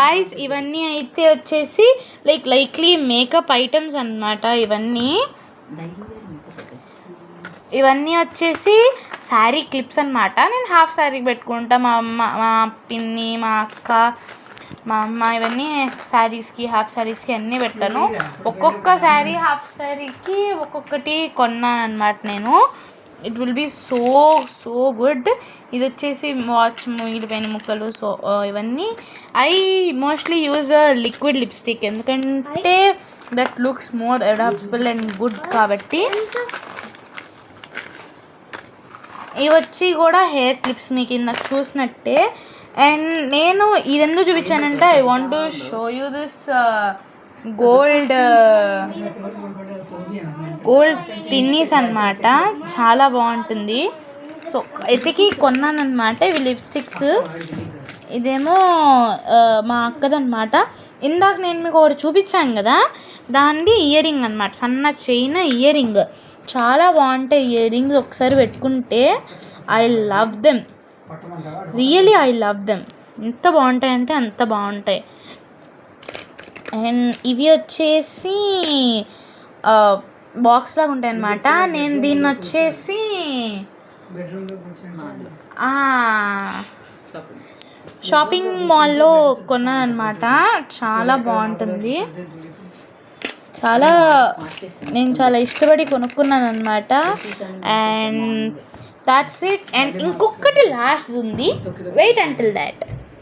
Guys ఇవన్నీ అయితే వచ్చేసి లైక్లీ మేకప్ ఐటమ్స్ అన్నమాట. ఇవన్నీ వచ్చేసి శారీ క్లిప్స్ అన్నమాట. నేను హాఫ్ శారీ పెట్టుకుంటా, మా అమ్మ, మా పిన్ని, మా అక్క, మా అమ్మ ఇవన్నీ శారీస్కి, హాఫ్ శారీస్కి అన్నీ పెట్టాను. ఒక్కొక్క శారీ, హాఫ్ శారీకి ఒక్కొక్కటి కొన్నాను అనమాట నేను. It will be so good. ఇది వచ్చేసి వాచ్ మిగిలిపోయిన ముక్కలు. సో ఇవన్నీ I mostly use liquid lipstick, ఎందుకంటే that looks more adaptable and good కాబట్టి. ఇవి వచ్చి కూడా హెయిర్ క్లిప్స్, మీకు ఇందాక చూసినట్టే. అండ్ నేను ఇది ఎందుకు చూపించానంటే I want to show you this gold pins అన్నమాట. చాలా బాగుంటుంది. సో ఎతికి కొన్నాను అనమాట ఇవి లిప్స్టిక్స్. ఇదేమో మా అక్కదనమాట. ఇందాక నేను మీకు ఒకటి చూపించాను కదా, దానిది ఇయర్ రింగ్ అనమాట, సన్న చైన్ ఇయర్ రింగ్. చాలా బాగుంటాయి ఇయర్ రింగ్స్. ఒకసారి పెట్టుకుంటే I love them, really I love them. ఎంత బాగుంటాయి అంటే అంత బాగుంటాయి. అండ్ ఇవి వచ్చేసి బాక్స్ లాగా ఉంటాయి అన్నమాట. నేను దీన్ని వచ్చేసి షాపింగ్ మాల్లో కొన్నాను అనమాట. చాలా బాగుంటుంది. నేను చాలా ఇష్టపడి కొనుక్కున్నాను అనమాట. And that's it. అండ్ ఇంకొకటి లాస్ట్ ఉంది, వెయిట్ అంటిల్ దాట్.